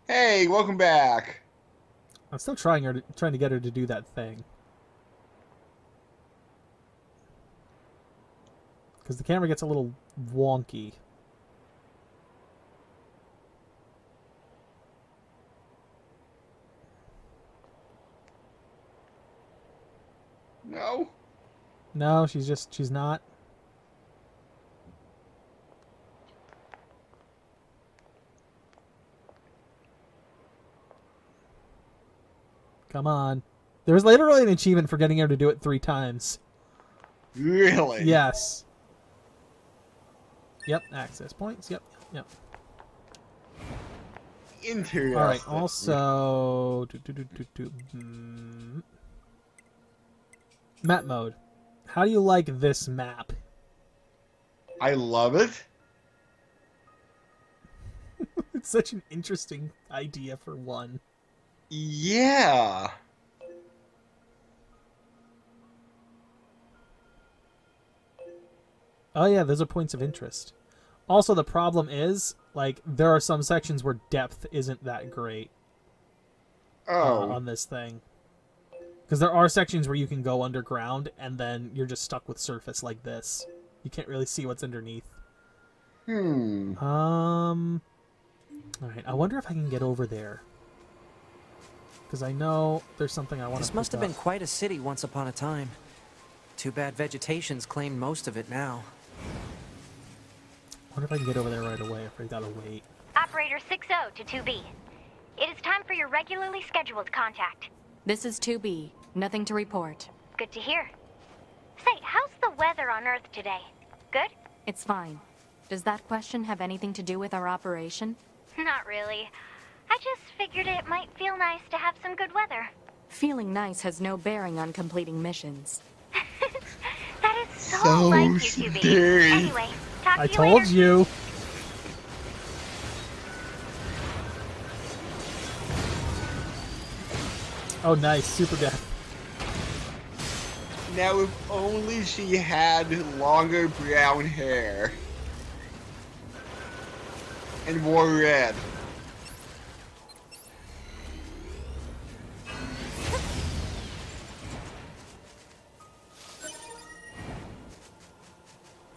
Hey, welcome back. I'm still trying to get her to do that thing. Because the camera gets a little wonky. No? No, she's not. Come on. There was literally an achievement for getting her to do it 3 times. Really? Yes. Yep, access points. Yep, yep. Interesting. All right, also... Map mode. How do you like this map? I love it. It's such an interesting idea for one. Yeah. Oh yeah, those are points of interest. Also, the problem is, like, there are some sections where depth isn't that great Oh. on this thing. Because there are sections where you can go underground, and then you're just stuck with surface like this. You can't really see what's underneath. Alright, I wonder if I can get over there. Because I know there's something I want to This must have been quite a city once upon a time. Too bad vegetation's claimed most of it now. I wonder if I can get over there right away, if I gotta wait. Operator 60 to 2B. It is time for your regularly scheduled contact. This is 2B. Nothing to report. Good to hear. Say, how's the weather on Earth today? Good? It's fine. Does that question have anything to do with our operation? Not really. I just figured it might feel nice to have some good weather. Feeling nice has no bearing on completing missions. That is so So like you, scary. 2B. Anyway, talk to I you told later. you! Oh, nice. Super death. Now, if only she had longer brown hair. And wore red.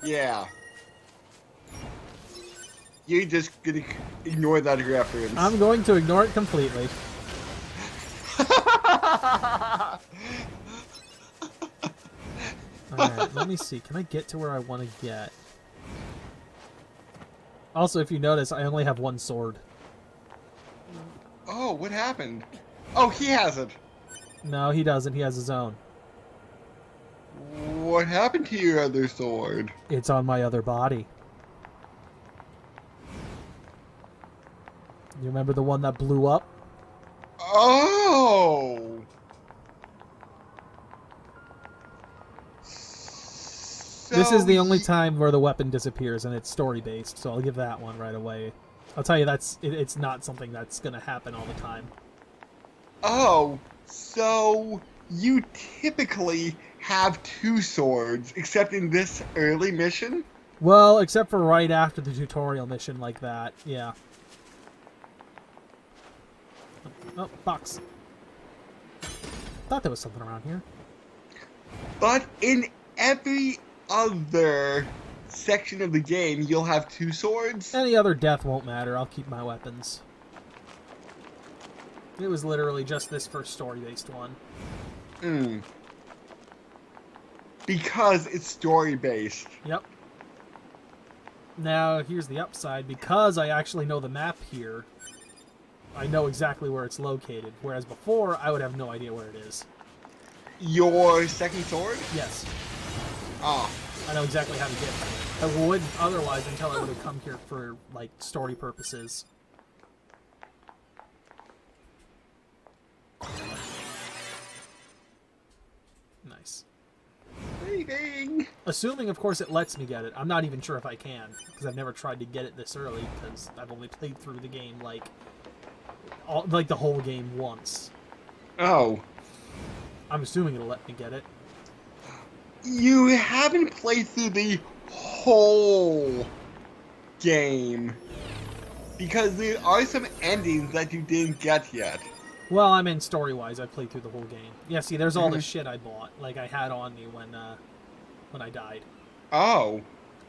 Yeah. You're just gonna ignore that reference. I'm going to ignore it completely. Alright, let me see. Can I get to where I want to get? Also, if you notice, I only have one sword. Oh, what happened? Oh, he has it. No, he doesn't. He has his own. What happened to your other sword? It's on my other body. You remember the one that blew up? Oh! This is the So only time where the weapon disappears, and it's story-based, so I'll give that one right away. I'll tell you, it's not something that's going to happen all the time. Oh, so you typically have 2 swords, except in this early mission? Well, except for right after the tutorial mission like that, yeah. Oh, box. Thought there was something around here. But in every other section of the game, you'll have 2 swords? Any other death won't matter. I'll keep my weapons. It was literally just this first story-based one. Because it's story-based. Yep. Now, here's the upside. Because I actually know the map here, I know exactly where it's located. Whereas before, I would have no idea where it is. Your second sword? Yes. Ah. I know exactly how to get there. I wouldn't otherwise until I would have come here for, like, story purposes. Nice. Saving! Assuming, of course, it lets me get it. I'm not even sure if I can, because I've never tried to get it this early, because I've only played through the game, like the whole game once. Oh. I'm assuming it'll let me get it. You haven't played through the whole game. Because there are some endings that you didn't get yet. Well, I mean, story-wise, I played through the whole game. Yeah, see, there's all the shit I bought. Like, I had on me when I died. Oh.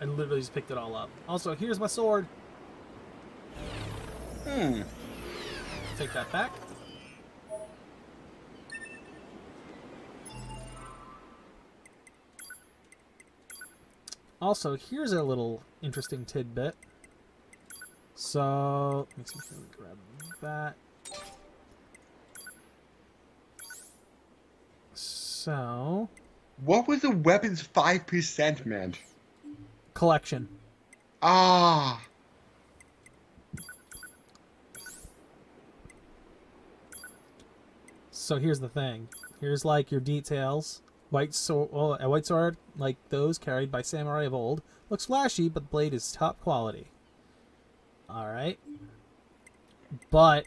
I literally just picked it all up. Also, here's my sword. Take that back. Also, here's a little interesting tidbit. So, let me see if I can grab that. So, What was the weapons 5% meant? collection. Ah. So here's the thing. Here's like your details. White sword, well, a white sword like those carried by samurai of old. Looks flashy, but the blade is top quality. Alright. But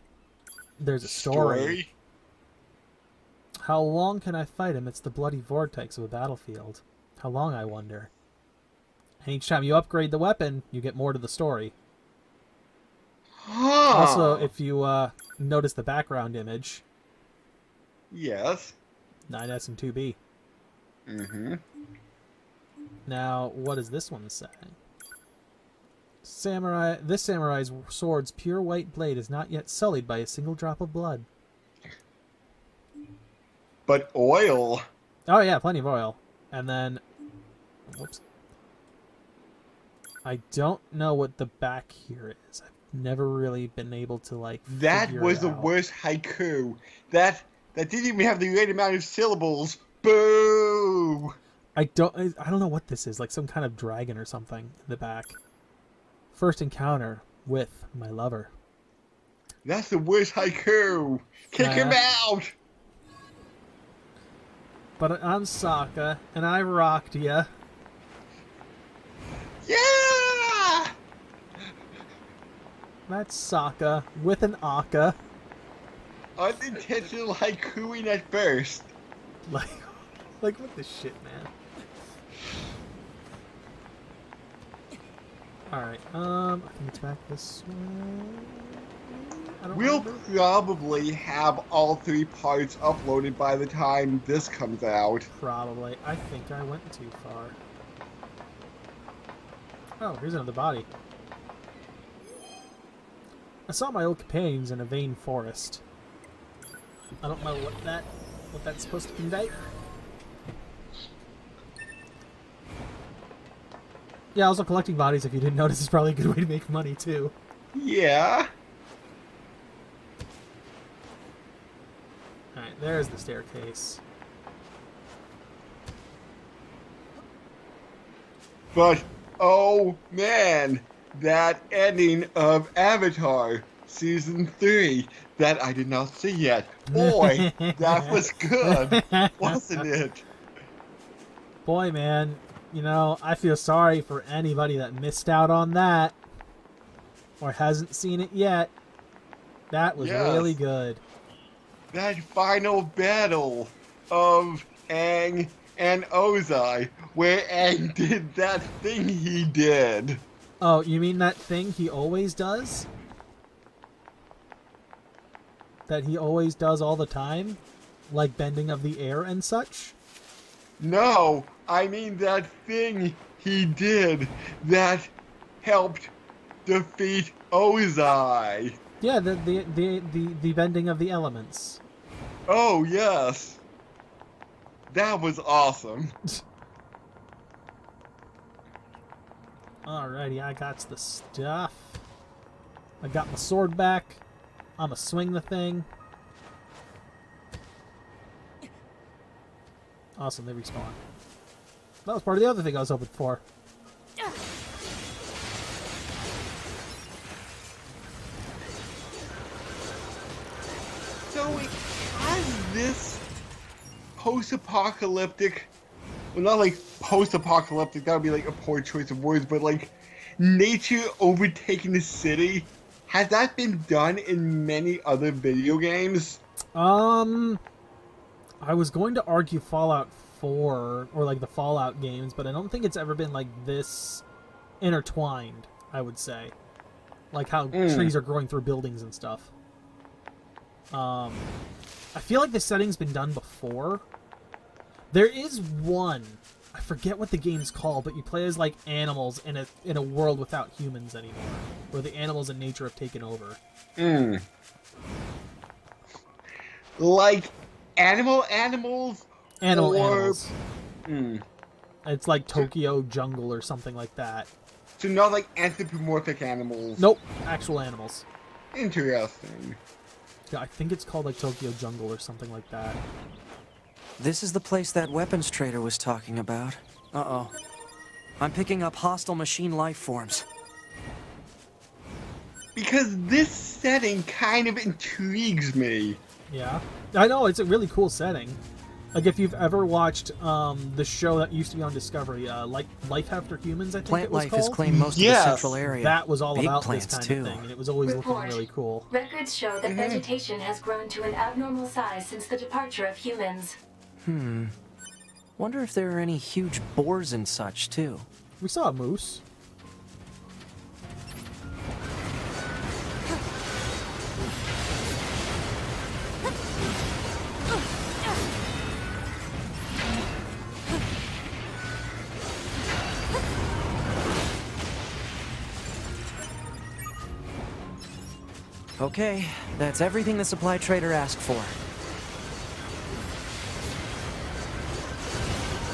there's a story. How long can I fight amidst the bloody vortex of a battlefield? How long, I wonder. And each time you upgrade the weapon, you get more to the story. Huh. Also, if you notice the background image, Yes. 9S and 2B. Mm-hmm. Now, what does this one say? This samurai's sword's pure white blade is not yet sullied by a single drop of blood. But oil. Oh yeah, plenty of oil. And then, whoops. I don't know what the back here is. I've never really been able to like. That figure was it the out. worst haiku. That didn't even have the right amount of syllables. Boo! I don't know what this is. Like some kind of dragon or something in the back. First encounter with my lover. That's the worst haiku. Kick him out. But I'm Sokka, and I rocked ya. Yeah! That's Sokka with an Akka. Unintentional haikuing at first. Like what the shit, man. Alright, I think it's back this way. I don't We'll remember. probably have all 3 parts uploaded by the time this comes out. Probably. I think I went too far. Oh, here's another body. I saw my old companions in a vain forest. I don't know what that's supposed to convey. Yeah, also collecting bodies, if you didn't notice, is probably a good way to make money too. Yeah. Alright, there's the staircase. But, oh man, that ending of Avatar Season 3 that I did not see yet. Boy, that was good, wasn't it? Boy, man, you know, I feel sorry for anybody that missed out on that or hasn't seen it yet. That was Yes. really good. That final battle of Aang and Ozai, where Aang did that thing he did. Oh, you mean that thing he always does? That he always does all the time? Like bending of the air and such? No, I mean that thing he did that helped defeat Ozai. Yeah, the bending of the elements. Oh, yes. That was awesome. Alrighty, I got the stuff. I got my sword back. I'ma swing the thing. Awesome, they respawn. That was part of the other thing I was hoping for. So it has this post-apocalyptic, well, not like post-apocalyptic, that would be like a poor choice of words, but like nature overtaking the city. Has that been done in many other video games? I was going to argue Fallout 4 or like the Fallout games, but I don't think it's ever been like this intertwined, I would say. like how trees are growing through buildings and stuff. I feel like this setting's been done before. There is one, I forget what the game's called, but you play as like animals in a world without humans anymore, where the animals and nature have taken over. Like animals? Animals. It's like Tokyo Jungle or something like that. So not like anthropomorphic animals. Nope, actual animals. Interesting. Yeah, I think it's called like Tokyo Jungle or something like that. This is the place that weapons trader was talking about. Uh-oh. I'm picking up hostile machine life forms. Because this setting kind of intrigues me. Yeah. I know, it's a really cool setting. Like, if you've ever watched the show that used to be on Discovery, like Life After Humans, I think Plant it was life called. has claimed most of the central area. That was all Big about plants, this kind too. of thing, and it was always looking Report. really cool. Records show that vegetation has grown to an abnormal size since the departure of humans. Wonder if there are any huge boars and such, too. We saw a moose. Okay, that's everything the supply trader asked for.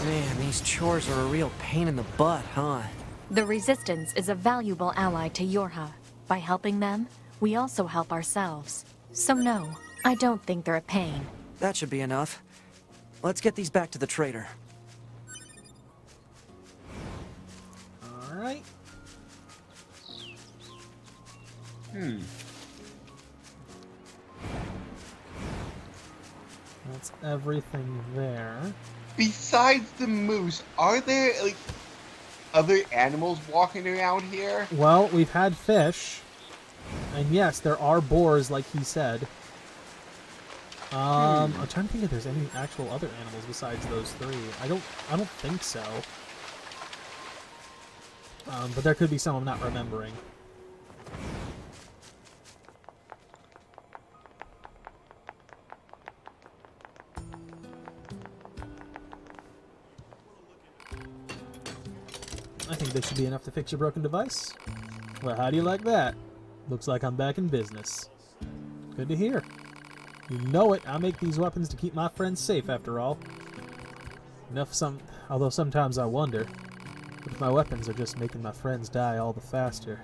Man, these chores are a real pain in the butt, huh? The Resistance is a valuable ally to Yorha. By helping them, we also help ourselves. So no, I don't think they're a pain. That should be enough. Let's get these back to the trader. Alright. That's everything there. Besides the moose, are there like other animals walking around here? Well, we've had fish. And yes, there are boars, like he said. I'm trying to think if there's any actual other animals besides those three. I don't think so. But there could be some I'm not remembering. I think this should be enough to fix your broken device. Well, how do you like that? Looks like I'm back in business. Good to hear. You know it, I make these weapons to keep my friends safe, after all. Although sometimes I wonder if my weapons are just making my friends die all the faster.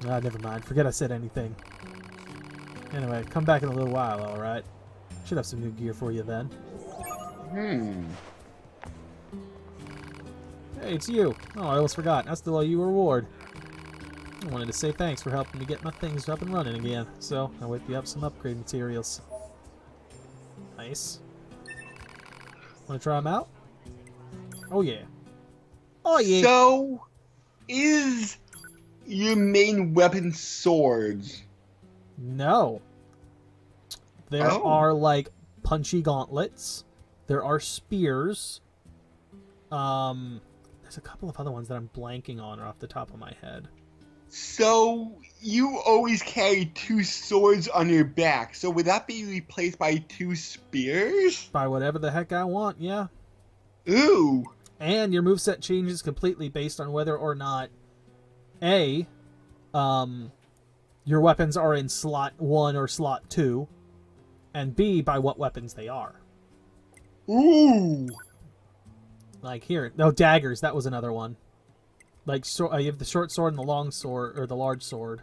Ah, never mind. Forget I said anything. Anyway, come back in a little while, alright? Should have some new gear for you then. Hey, it's you. Oh, I almost forgot. That's the you reward. I wanted to say thanks for helping me get my things up and running again. So, I'll whip you up some upgrade materials. Nice. Want to try them out? Oh, yeah. Oh, yeah. So, is your main weapon swords? No. There are, like, punchy gauntlets. There are spears. There's a couple of other ones that I'm blanking on off the top of my head. So, you always carry two swords on your back, so would that be replaced by two spears? By whatever the heck I want, yeah. Ooh. And your moveset changes completely based on whether or not A, your weapons are in slot 1 or slot 2, and B, by what weapons they are. Ooh. Like here, no, daggers, that was another one. Like, so, you have the short sword and the long sword, or the large sword.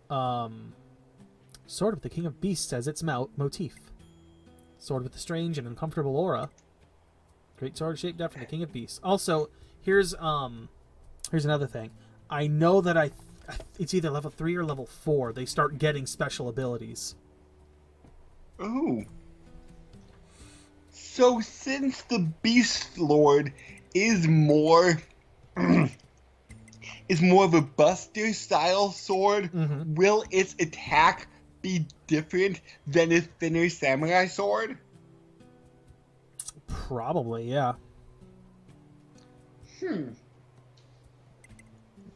Sword with the King of Beasts as its motif. Sword with the strange and uncomfortable aura. Great sword shaped after the King of Beasts. Also, here's another thing. I know that it's either level 3 or level 4. They start getting special abilities. Ooh. So since the Beast Lord is more of a buster style sword, will its attack be different than a thinner samurai sword? Probably, yeah.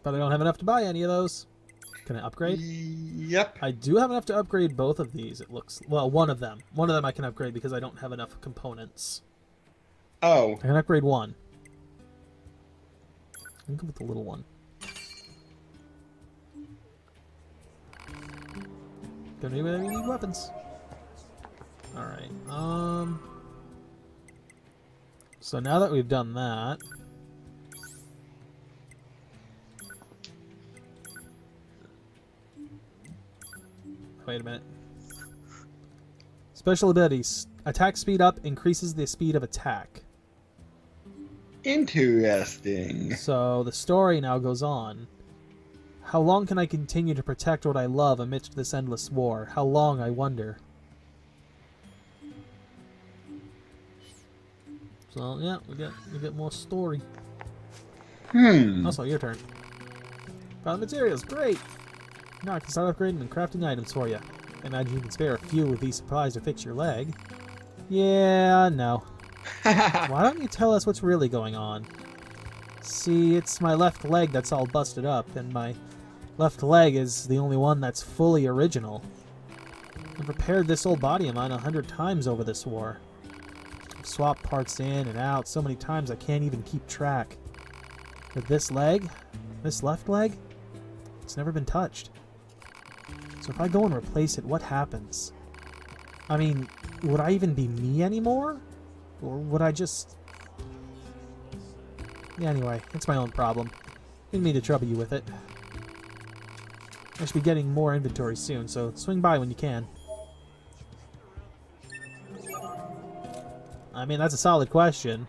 But I don't have enough to buy any of those. Can I upgrade? Yep. I do have enough to upgrade both of these, it looks... Well, one of them. One of them I can upgrade because I don't have enough components. Oh. I can upgrade one. I can go with the little one. Don't need weapons. Alright, so now that we've done that... Wait a minute. Special abilities. Attack speed up increases the speed of attack. Interesting. So the story now goes on. How long can I continue to protect what I love amidst this endless war? How long, I wonder. So yeah, we get more story. Also, your turn. Found materials, great! Now I can start upgrading and crafting items for you. I imagine you can spare a few of these supplies to fix your leg. Yeah, no. Why don't you tell us what's really going on? See, it's my left leg that's all busted up, and my left leg is the only one that's fully original. I've repaired this old body of mine 100 times over this war. I've swapped parts in and out so many times I can't even keep track. But this leg, this left leg, it's never been touched. So if I go and replace it, what happens? I mean, would I even be me anymore? Or would I just... Yeah, anyway, it's my own problem. Didn't mean to trouble you with it. I should be getting more inventory soon, so swing by when you can. I mean, that's a solid question.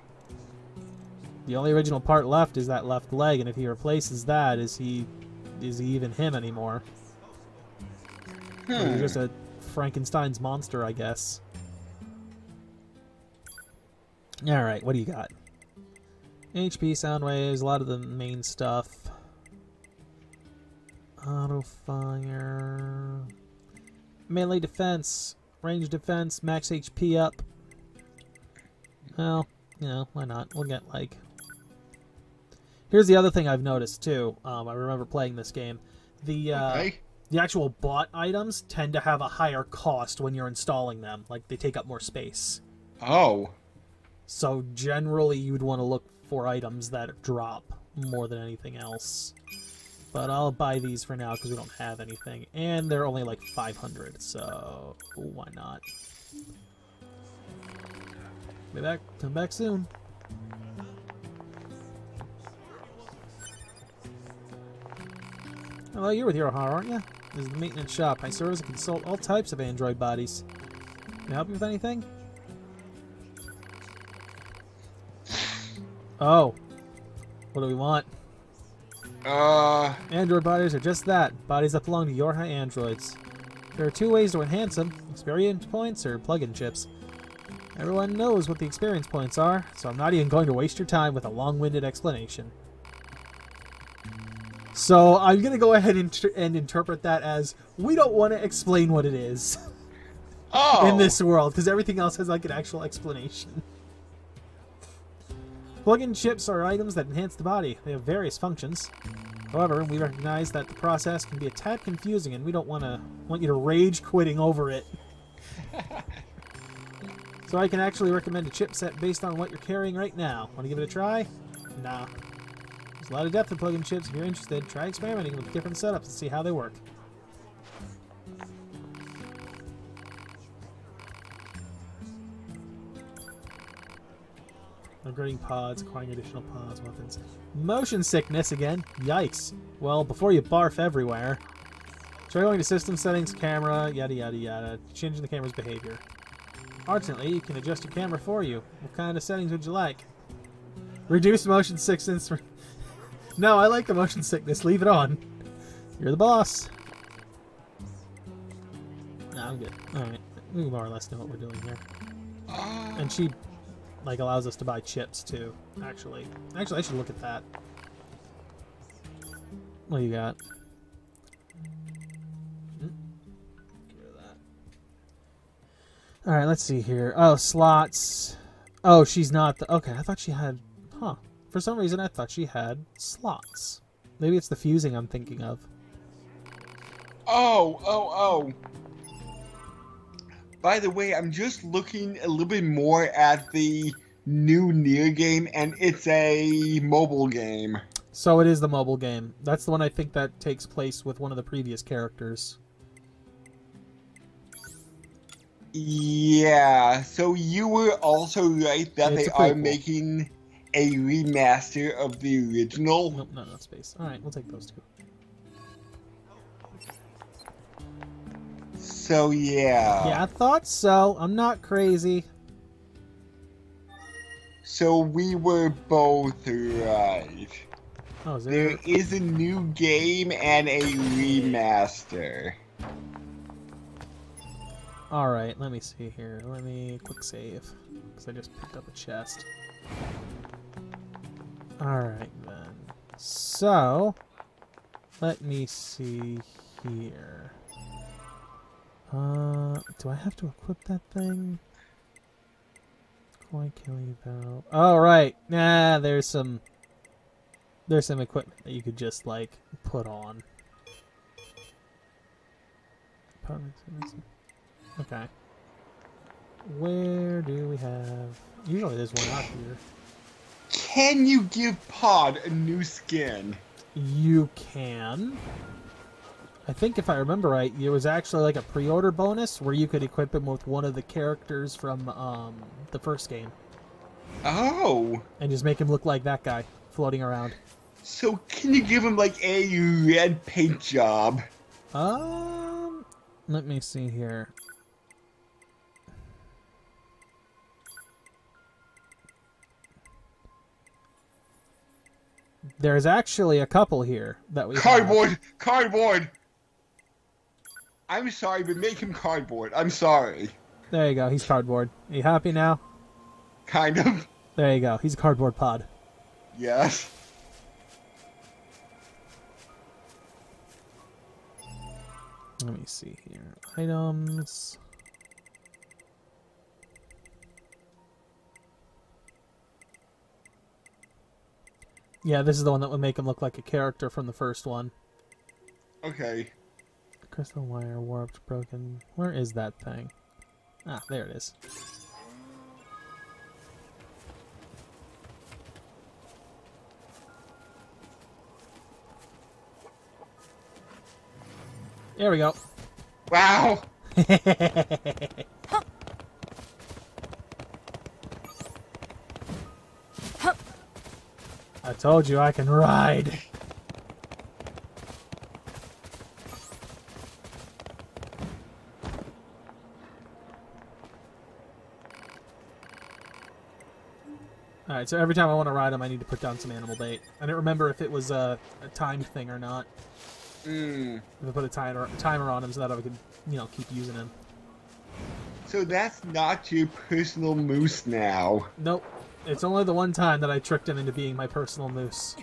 The only original part left is that left leg, and if he replaces that, is he even him anymore? Or is he just a Frankenstein's monster, I guess? Alright, what do you got? HP, sound waves, a lot of the main stuff. Auto fire. Melee defense, range defense, max HP up. Well, you know, why not? We'll get like... Here's the other thing I've noticed too. I remember playing this game. The actual bought items tend to have a higher cost when you're installing them. Like, they take up more space. Oh. So, generally, you'd want to look for items that drop more than anything else. But I'll buy these for now because we don't have anything. And they're only like 500, so why not? Come back soon. Hello, you're with NieR Automata, aren't you? This is the maintenance shop. I service and consult all types of android bodies. Can I help you with anything? Oh. What do we want? Android bodies are just that. Bodies that belong to Yorha androids. There are two ways to enhance them. Experience points or plug-in chips. Everyone knows what the experience points are, so I'm not even going to waste your time with a long-winded explanation. So I'm going to go ahead and interpret that as, we don't want to explain what it is in this world, because everything else has like an actual explanation. Plug-in chips are items that enhance the body. They have various functions. However, we recognize that the process can be a tad confusing, and we don't want you to rage quitting over it. So I can actually recommend a chipset based on what you're carrying right now. Want to give it a try? Nah. There's a lot of depth in plug-in chips. If you're interested, try experimenting with different setups and see how they work. Upgrading pods, acquiring additional pods, weapons. Motion sickness again. Yikes. Well, before you barf everywhere. Try going to system settings, camera, yada yada yada. Changing the camera's behavior. Fortunately, you can adjust your camera for you. What kind of settings would you like? Reduce motion sickness. No, I like the motion sickness. Leave it on. You're the boss. No, I'm good. Alright. We more or less know what we're doing here. And she, like, allows us to buy chips, too. Actually, I should look at that. What do you got? Alright, let's see here. Oh, slots. Oh, she's not the... Okay, I thought she had... Huh. For some reason, I thought she had slots. Maybe it's the fusing I'm thinking of. Oh. By the way, I'm just looking a little bit more at the new NieR game, and it's a mobile game. So it is the mobile game. That's the one I think that takes place with one of the previous characters. Yeah, so you were also right that It's they a are prequel. making a remaster of the original. Nope, no space. Alright, we'll take those two. So yeah. Yeah, I thought so. I'm not crazy. So we were both right. Oh, is There is a new game and a remaster. Alright, let me see here. Let me quick save. Because I just picked up a chest. Alright then. So, let me see here. Do I have to equip that thing? Koi kill you though. Oh right. Nah, there's some equipment that you could just like put on. Okay. Where do we have? Usually there's one out here. Can you give Pod a new skin? You can. I think if I remember right, it was actually like a pre-order bonus where you could equip him with one of the characters from the first game. Oh. And just make him look like that guy floating around. So can you give him like a red paint job? Let me see here. There's actually a couple here that we have. Cardboard! I'm sorry, but make him cardboard. I'm sorry. There you go. He's cardboard. Are you happy now? Kind of. There you go. He's a cardboard pod. Yes. Let me see here. Items. Yeah, this is the one that would make him look like a character from the first one. Okay. Crystal wire, warped, broken. Where is that thing? Ah, there it is. There we go. Wow. I told you I can ride. Alright, so every time I want to ride him, I need to put down some animal bait. I don't remember if it was a timed thing or not. If I put a timer on him so that I could, you know, keep using him. So that's not your personal moose now. Nope. It's only the one time that I tricked him into being my personal moose.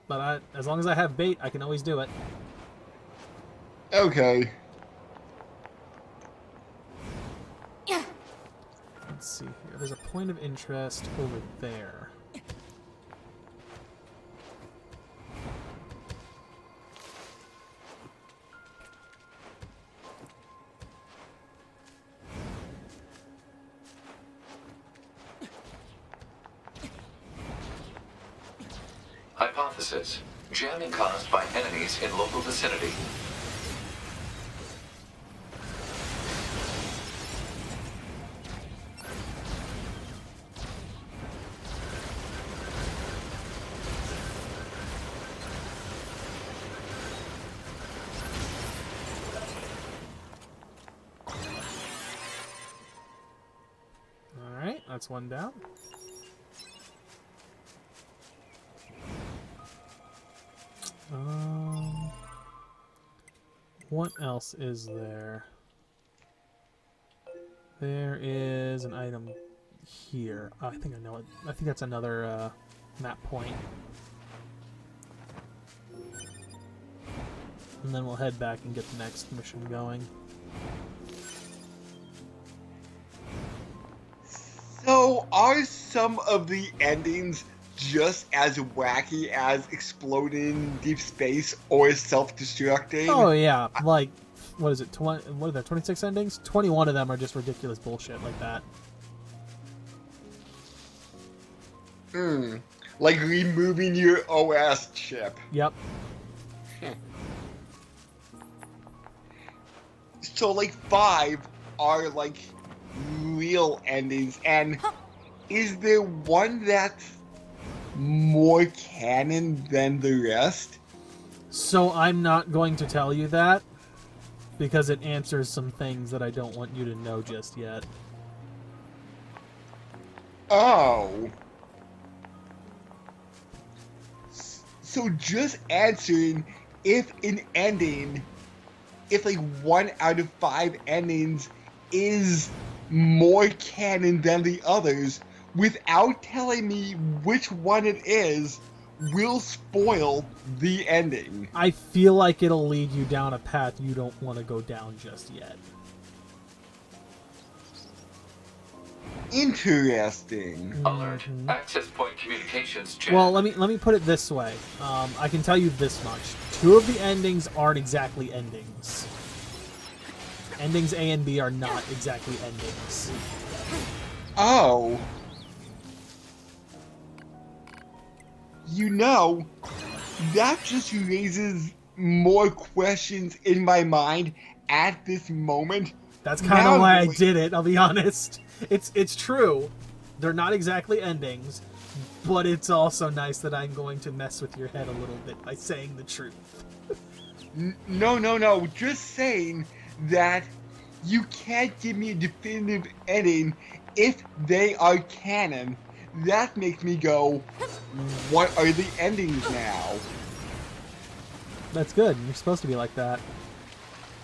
But as long as I have bait, I can always do it. Okay. Let's see here. There's a point of interest over there. Hypothesis. Jamming caused by enemies in local vicinity. Alright, that's one down. What else is there? There is an item here. Oh, I think I know it. I think that's another map point. And then we'll head back and get the next mission going. So are some of the endings just as wacky as exploding deep space or self-destructing. Oh yeah, like what is it? What are there? 26 endings? 21 of them are just ridiculous bullshit like that. Like removing your OS chip. Yep. So like 5 are like real endings, and is there one that's more canon than the rest? So I'm not going to tell you that because it answers some things that I don't want you to know just yet. Oh. So just answering if an ending, if like 1 out of 5 endings is more canon than the others, without telling me which one it is, will spoil the ending. I feel like it'll lead you down a path you don't want to go down just yet. Interesting. Alert. Access point communications jammed. Well, let me put it this way. I can tell you this much: 2 of the endings aren't exactly endings. Endings A and B are not exactly endings. Oh. You know, that just raises more questions in my mind at this moment. That's kind of why I did it, I'll be honest. It's true. They're not exactly endings, but it's also nice that I'm going to mess with your head a little bit by saying the truth. No. Just saying that you can't give me a definitive ending if they are canon. That makes me go, what are the endings now? That's good. You're supposed to be like that.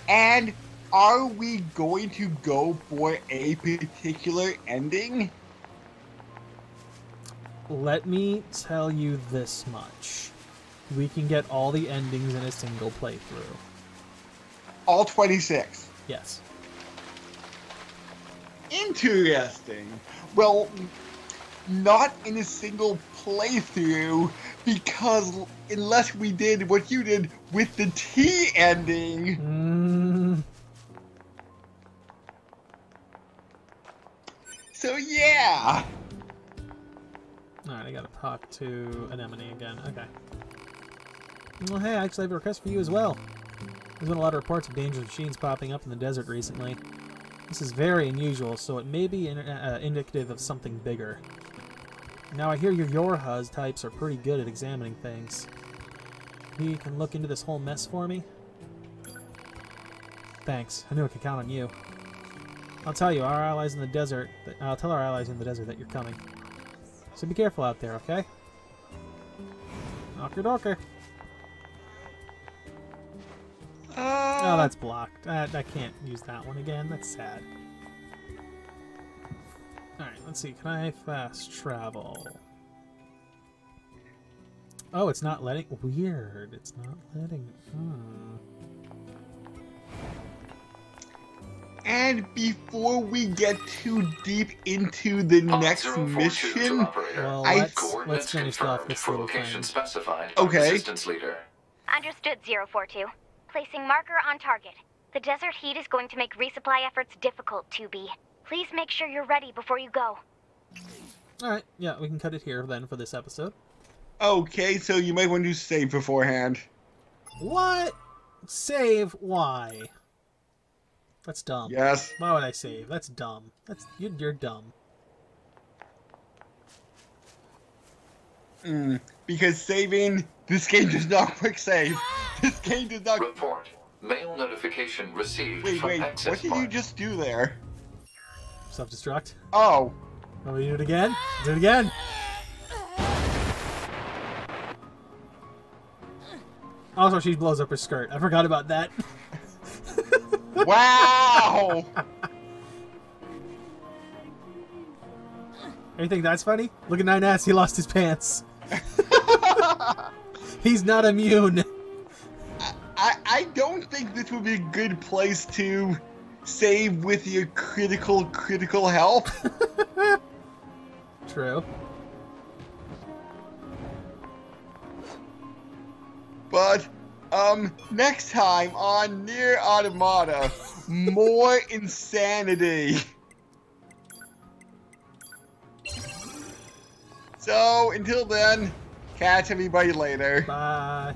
And are we going to go for a particular ending? Let me tell you this much. We can get all the endings in a single playthrough. All 26. Yes. Interesting. Well, not in a single playthrough, because unless we did what you did with the T ending. So yeah. Alright, I gotta talk to Anemone again. Okay. Well, hey, I actually have a request for you as well. There's been a lot of reports of dangerous machines popping up in the desert recently. This is very unusual, so it may be indicative of something bigger. Now, I hear your Yorhuz types are pretty good at examining things. You can look into this whole mess for me? Thanks. I knew I could count on you. I'll tell you, our allies in the desert. I'll tell our allies in the desert that you're coming. So be careful out there, okay? Knocker docker. Oh, that's blocked. I can't use that one again. That's sad. Alright, let's see. Can I fast travel? Oh, it's not letting... Weird. It's not letting... And before we get too deep into the next mission, well, let's finish off this little thing. Specified. Okay. Resistance leader. Understood, 042. Placing marker on target. The desert heat is going to make resupply efforts difficult, 2B. Please make sure you're ready before you go. Alright, yeah, we can cut it here then for this episode. Okay, so you might want to save beforehand. What? Save? Why? That's dumb. Yes. Why would I save? That's dumb. You're dumb. Because saving, this game does not quick save. This game does not... Report. Mail notification received Wait, from access what did you just do there? Self-destruct. Oh. Want me to do it again? Do it again! Also, she blows up her skirt. I forgot about that. Wow! You think that's funny? Look at 9S, he lost his pants. He's not immune. I don't think this would be a good place to save with your critical health. True. But, next time on NieR Automata, more insanity. So, until then, catch everybody later. Bye.